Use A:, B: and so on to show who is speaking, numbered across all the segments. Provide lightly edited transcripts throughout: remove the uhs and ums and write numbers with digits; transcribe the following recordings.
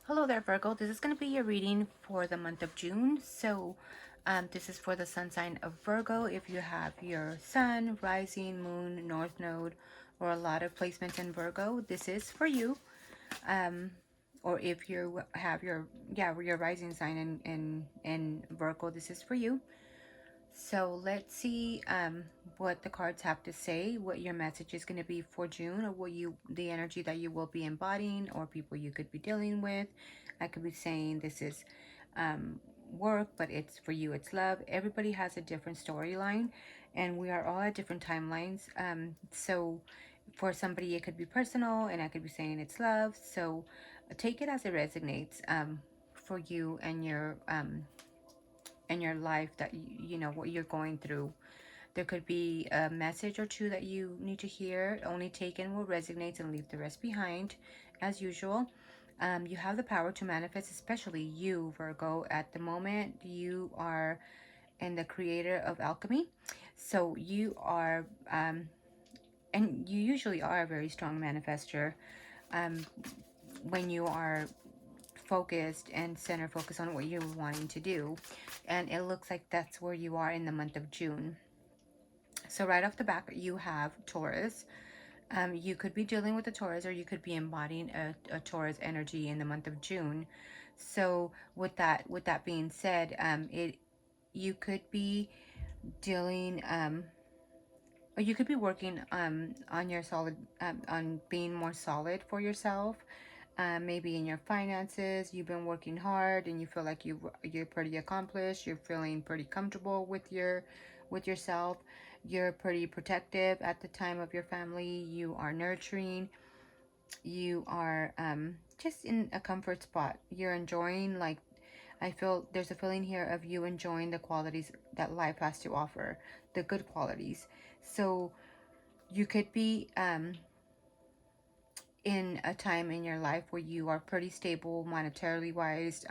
A: Hello there, Virgo. This is going to be your reading for the month of June. So, this is for the sun sign of Virgo. If you have your sun, rising, moon, north node, or a lot of placements in Virgo, this is for you. Or if you have your rising sign in Virgo, this is for you. So let's see what the cards have to say, what your message is going to be for June, or the energy that you will be embodying, or people you could be dealing with. I could be saying this is work, but it's for you, it's love. Everybody has a different storyline, and we are all at different timelines. So for somebody, it could be personal, and I could be saying it's love. So take it as it resonates for you and your life, that you know what you're going through. There could be a message or two that you need to hear. Only take in what resonates and leave the rest behind, as usual. You have the power to manifest, especially you, Virgo. At the moment, you are in the creator of alchemy. So you are, and you usually are a very strong manifester um, when you are focused and center focus on what you're wanting to do. And it looks like that's where you are in the month of June. So right off the back, you have Taurus. You could be dealing with a Taurus, or you could be embodying a Taurus energy in the month of June. So with that being said, you could be dealing or you could be working on your solid on being more solid for yourself. Maybe in your finances, you've been working hard and you feel like you're pretty accomplished. You're feeling pretty comfortable with yourself. You're pretty protective at the time of your family. You are nurturing. You are just in a comfort spot. You're enjoying, like, I feel there's a feeling here of you enjoying the qualities that life has to offer, the good qualities. So you could be in a time in your life where you are pretty stable monetarily wise,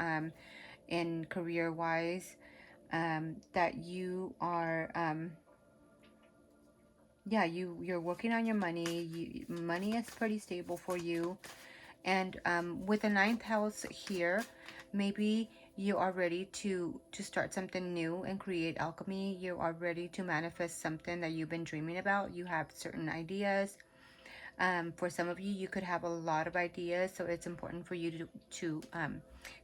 A: and career wise, that you are yeah, you're working on your money. Money is pretty stable for you. And with the ninth house here, maybe you are ready to start something new and create alchemy. You are ready to manifest something that you've been dreaming about. You have certain ideas. For some of you, you could have a lot of ideas, so it's important for you to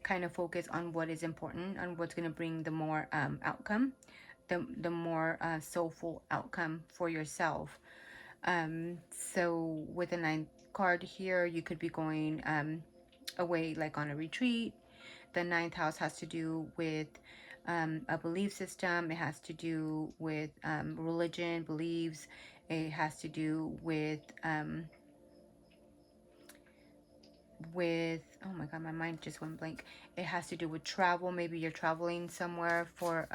A: kind of focus on what is important, on what's going to bring the more outcome, the more soulful outcome for yourself. So with the ninth card here, you could be going away, like on a retreat. The ninth house has to do with a belief system. It has to do with religion, beliefs. It has to do with oh my god, my mind just went blank. It has to do with travel. Maybe you're traveling somewhere for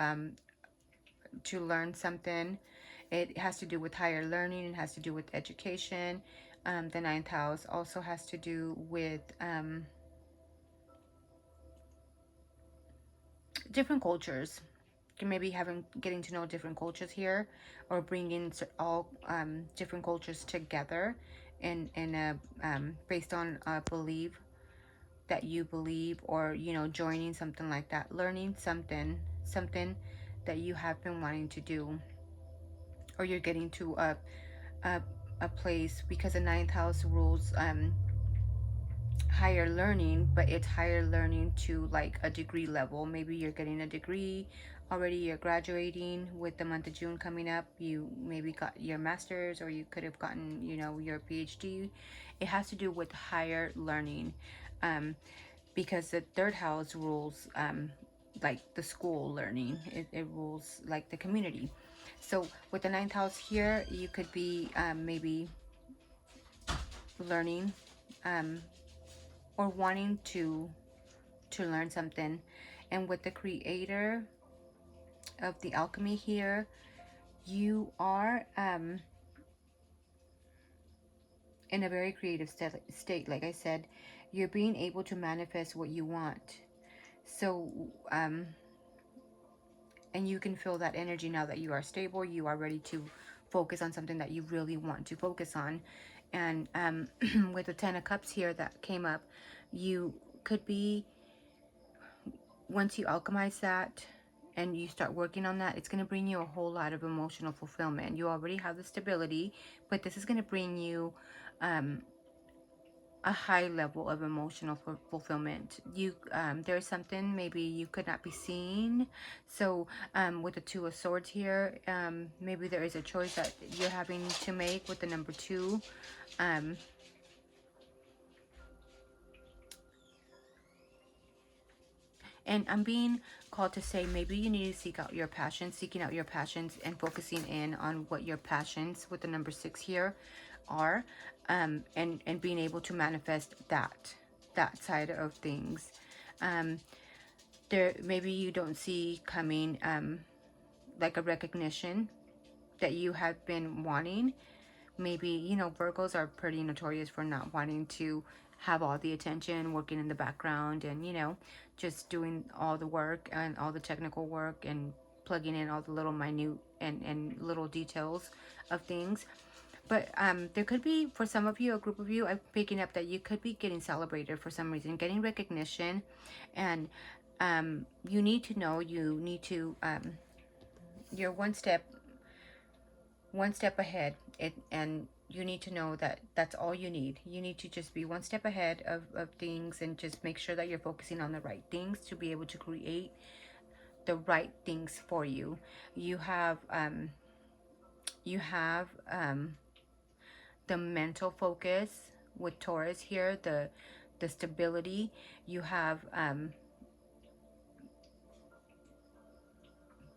A: to learn something. It has to do with higher learning. It has to do with education. The ninth house also has to do with different cultures. Maybe getting to know different cultures here, or bringing all different cultures together in a based on a belief that you believe, or joining something like that, learning something that you have been wanting to do, or you're getting to a, a place, because the ninth house rules higher learning, but it's higher learning to like a degree level. Maybe you're getting a degree already, you're graduating with the month of June coming up. You maybe got your master's, or you could have gotten your PhD. It has to do with higher learning, because the third house rules like the school learning. It rules like the community. So with the ninth house here, you could be maybe learning um, or wanting to learn something. And with the creator of the alchemy here, you are in a very creative state. Like I said, you're being able to manifest what you want. So and you can feel that energy now that you are stable. You are ready to focus on something that you really want to focus on. And with the Ten of Cups here that came up, you could be, once you alchemize that and you start working on that, it's going to bring you a whole lot of emotional fulfillment. You already have the stability, but this is going to bring you a high level of emotional fulfillment. You there's something maybe you could not be seen. So with the Two of Swords here, maybe there is a choice that you're having to make with the number 2. And I'm being called to say maybe you need to seek out your passions, seeking out your passions and focusing in on what your passions with the number 6 here are, and being able to manifest that side of things. There maybe you don't see coming like a recognition that you have been wanting. Maybe, you know, Virgos are pretty notorious for not wanting to have all the attention, working in the background, and, you know, just doing all the work and all the technical work and plugging in all the little minute and little details of things. But there could be, for some of you, a group of you, I'm picking up that you could be getting celebrated for some reason, getting recognition. And you need to know, you need to, you're one step ahead, and you need to know that that's all you need. You need to just be one step ahead of things, and just make sure that you're focusing on the right things to be able to create the right things for you. You have the mental focus with Taurus here, the stability. You have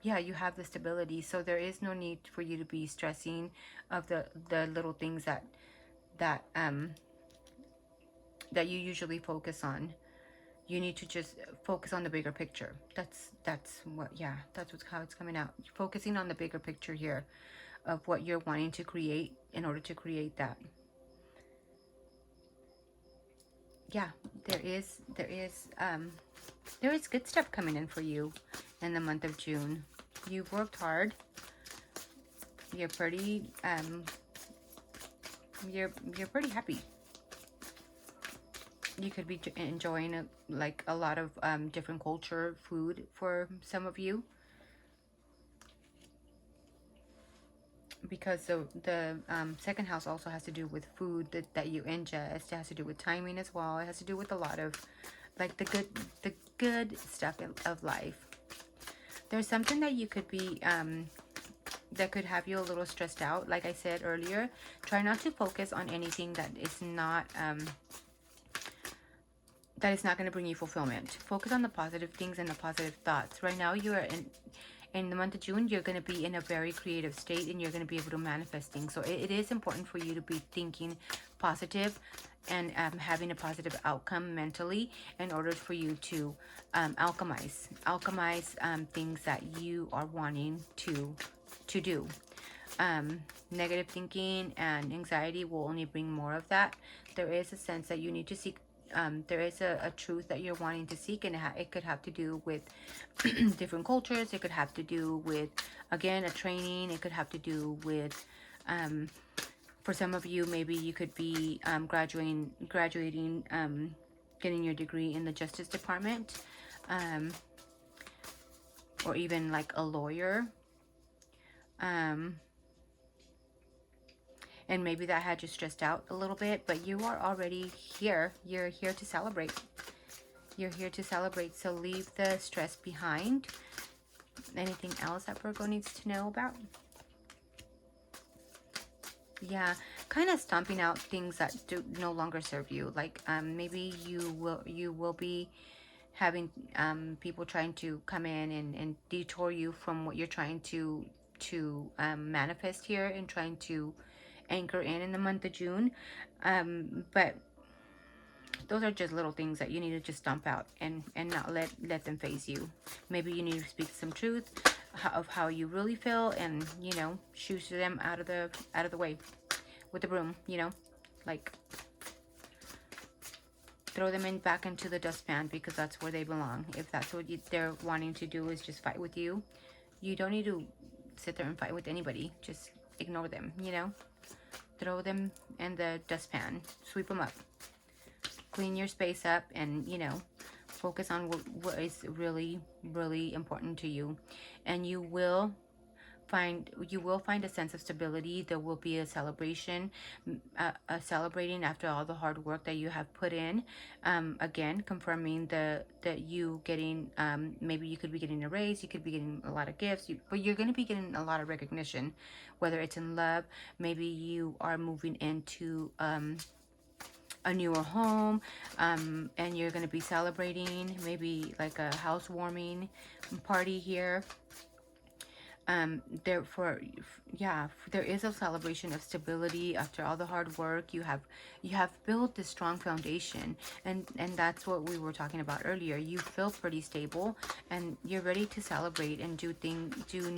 A: yeah, you have the stability, so there is no need for you to be stressing of the little things that that you usually focus on. You need to just focus on the bigger picture. That's what, yeah, that's how it's coming out. Focusing on the bigger picture here of what you're wanting to create in order to create that. Yeah, there is good stuff coming in for you in the month of June. You've worked hard. You're pretty you're pretty happy. You could be enjoying like a lot of different culture food for some of you, because the second house also has to do with food that you ingest. It has to do with timing as well. It has to do with a lot of like the good stuff of life. There's something that you could be that could have you a little stressed out. Like I said earlier, try not to focus on anything that is not going to bring you fulfillment. Focus on the positive things and the positive thoughts. Right now, you are in the month of June, you're going to be in a very creative state, and you're going to be able to manifest things. So it is important for you to be thinking positive and having a positive outcome mentally in order for you to alchemize things that you are wanting to do. Negative thinking and anxiety will only bring more of that. There is a sense that you need to seek, there is a truth that you're wanting to seek, and it could have to do with different cultures. It could have to do with, again, a training. It could have to do with, for some of you, maybe you could be graduating, getting your degree in the Justice Department, or even like a lawyer. And maybe that had you stressed out a little bit, but you are already here. You're here to celebrate. You're here to celebrate, so leave the stress behind. Anything else that Virgo needs to know about? Yeah, kind of stomping out things that do no longer serve you. Like maybe you will be having people trying to come in and detour you from what you're trying to manifest here and trying to anchor in the month of June. But those are just little things that you need to just stomp out and not let them phase you. Maybe you need to speak some truth of how you really feel, and, you know, shoo them out of the way with the broom, you know, like throw them back into the dustpan, because that's where they belong. If that's what they're wanting to do, is just fight with you, you don't need to sit there and fight with anybody. Just ignore them, you know. Throw them in the dustpan. Sweep them up. clean your space up, and focus on what is really, really important to you. And you will find a sense of stability. There will be a celebration, celebrating after all the hard work that you have put in. Again, confirming that you getting, maybe you could be getting a raise, you could be getting a lot of gifts, but you're going to be getting a lot of recognition, whether it's in love. Maybe you are moving into a newer home, and you're going to be celebrating, maybe like a housewarming party here. Therefore, yeah, there is a celebration of stability after all the hard work. You have built this strong foundation, and that's what we were talking about earlier. You feel pretty stable, and you're ready to celebrate and do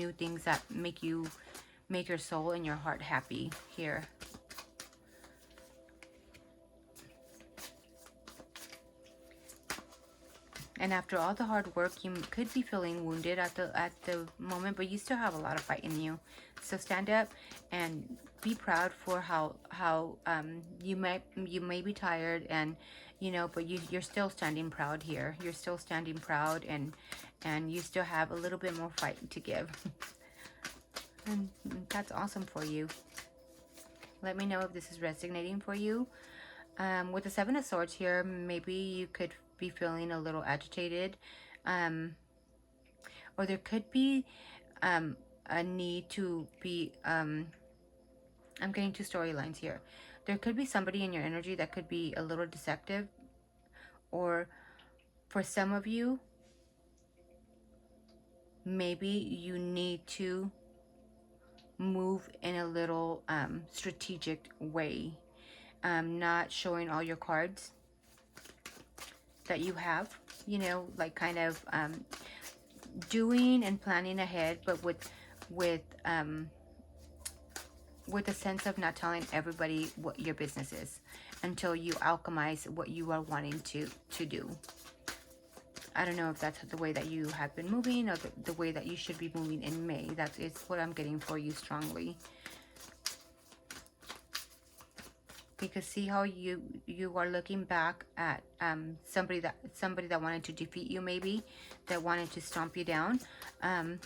A: new things that make your soul and your heart happy here. And after all the hard work, you could be feeling wounded at the moment, but you still have a lot of fight in you. So stand up and be proud for how you may be tired, and but you're still standing proud here. You're still standing proud, and you still have a little bit more fight to give. And that's awesome for you. Let me know if this is resonating for you. With the Seven of Swords here, maybe you could be feeling a little agitated, or there could be a need to be, I'm getting two storylines here. There could be somebody in your energy that could be a little deceptive, or for some of you, maybe you need to move in a little strategic way, not showing all your cards that you have, like kind of doing and planning ahead, but with a sense of not telling everybody what your business is until you alchemize what you are wanting to do. I don't know if that's the way that you have been moving, or the way that you should be moving in May. That is what I'm getting for you strongly. Because see how you are looking back at somebody that wanted to defeat you, maybe that wanted to stomp you down.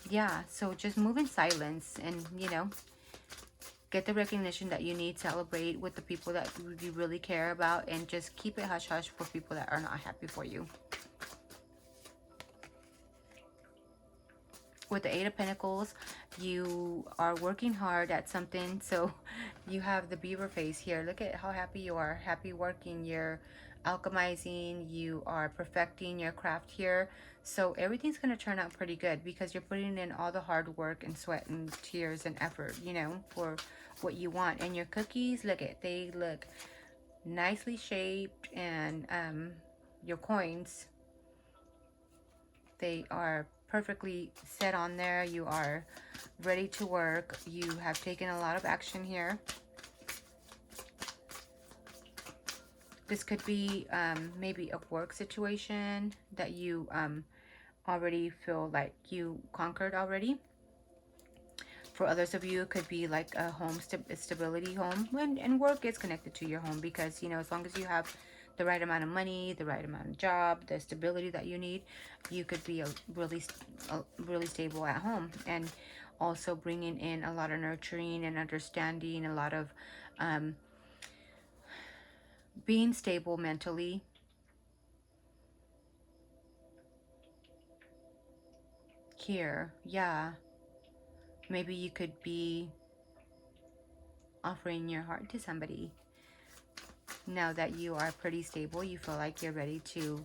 A: Yeah, so just move in silence, and get the recognition that you need. Celebrate with the people that you really care about, and just keep it hush hush for people that are not happy for you. With the Eight of Pentacles, you are working hard at something. So you have the beaver face here. Look at how happy you are. Happy working. You're alchemizing. You are perfecting your craft here. So everything's going to turn out pretty good, because you're putting in all the hard work and sweat and tears and effort, for what you want. And your cookies, they look nicely shaped. And your coins, they are perfectly set on there. You are ready to work. You have taken a lot of action here. This could be maybe a work situation that you already feel like you conquered already. For others of you, it could be like a home stability home. And work is connected to your home, because as long as you have the right amount of money, the right amount of job, the stability that you need, you could be really stable at home. And also bringing in a lot of nurturing and understanding, a lot of being stable mentally. Here, yeah, maybe you could be offering your heart to somebody. Now that you are pretty stable, you feel like you're ready to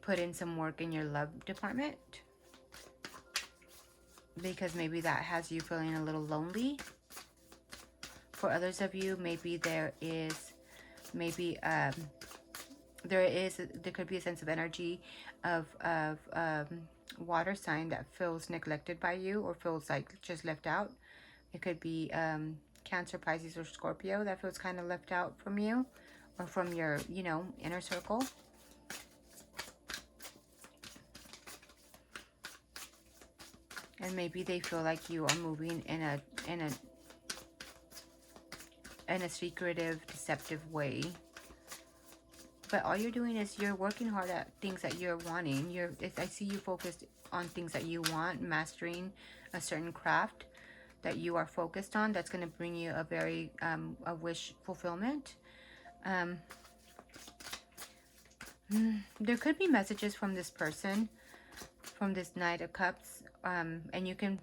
A: put in some work in your love department, because maybe that has you feeling a little lonely. For others of you, maybe there could be a sense of energy of water sign that feels neglected by you, or feels like just left out. It could be Cancer, Pisces, or Scorpio that feels kind of left out from you, or from your inner circle. And maybe they feel like you are moving in a in a secretive, deceptive way. But all you're doing is you're working hard at things that you're wanting. I see you focused on things that you want, mastering a certain craft that you are focused on. That's going to bring you a very a wish fulfillment. Um, there could be messages from this person, from this Knight of Cups, and you can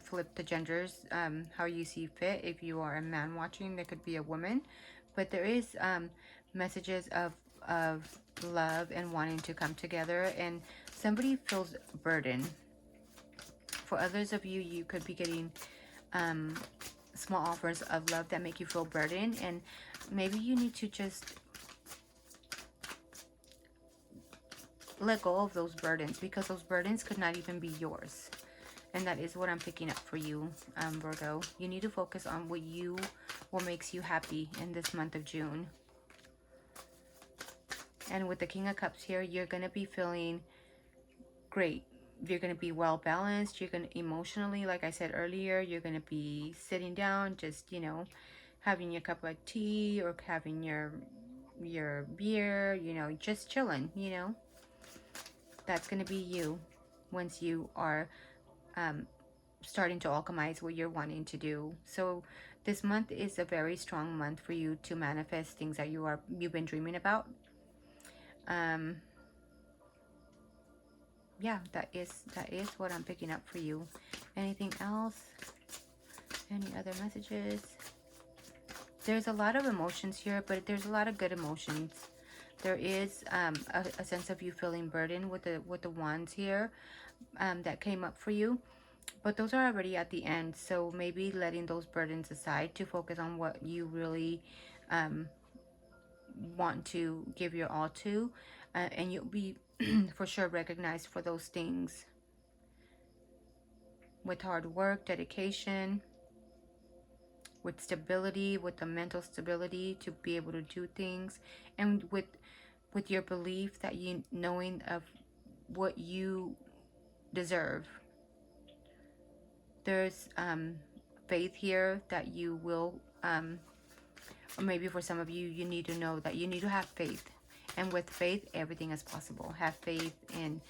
A: flip the genders how you see fit. If you are a man watching, there could be a woman, but there is messages of love and wanting to come together, and somebody feels burden. For others of you, you could be getting small offers of love that make you feel burdened, and maybe you need to just let go of those burdens, because those burdens could not even be yours. And that is what I'm picking up for you, Virgo. You need to focus on what makes you happy in this month of June. And with the King of Cups here, you're going to be feeling great. You're going to be well balanced. You're going to emotionally, like I said earlier, you're going to be sitting down, just, you know, having your cup of tea or having your beer, you know, just chilling, you know. That's going to be you once you are starting to alchemize what you're wanting to do. So this month is a very strong month for you to manifest things that you've been dreaming about. Yeah, that is what I'm picking up for you. Anything else? Any other messages? There's a lot of emotions here, but there's a lot of good emotions. There is a sense of you feeling burdened with the wands here that came up for you. But those are already at the end, so maybe letting those burdens aside to focus on what you really want to give your all to, and you'll be for sure recognized for those things with hard work, dedication, with stability, with the mental stability to be able to do things, and with your belief that you knowing of what you deserve. There's faith here that you will, or maybe for some of you, you need to know that you need to have faith. And with faith, everything is possible. Have faith in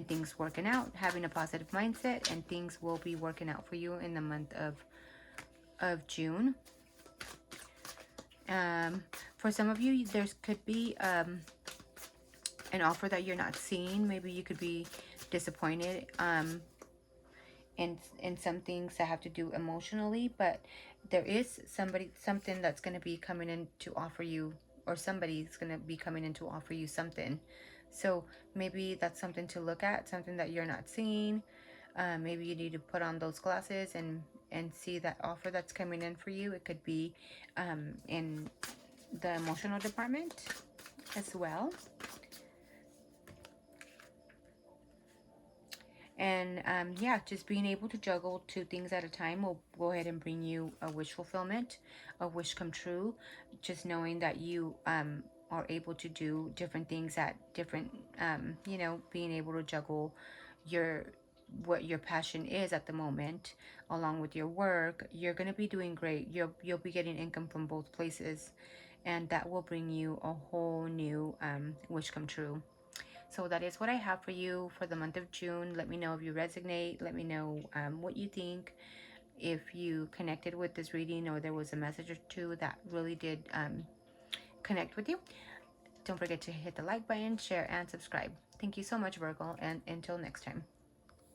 A: things working out, having a positive mindset, and things will be working out for you in the month of June. For some of you, there could be an offer that you're not seeing. Maybe you could be disappointed in some things that have to do emotionally, but there is something that's going to be coming in to offer you, or somebody's going to be coming in to offer you something. So maybe that's something to look at, something that you're not seeing. Maybe you need to put on those glasses and see that offer that's coming in for you. It could be in the emotional department as well. And yeah, just being able to juggle two things at a time will go ahead and bring you a wish fulfillment, a wish come true. Just knowing that you are able to do different things at different, you know, being able to juggle what your passion is at the moment, along with your work. You're gonna be doing great. You'll be getting income from both places, and that will bring you a whole new wish come true. So that is what I have for you for the month of June. Let me know if you resonate. Let me know what you think. If you connected with this reading, or there was a message or two that really did connect with you. Don't forget to hit the like button, share, and subscribe. Thank you so much, Virgo, and until next time.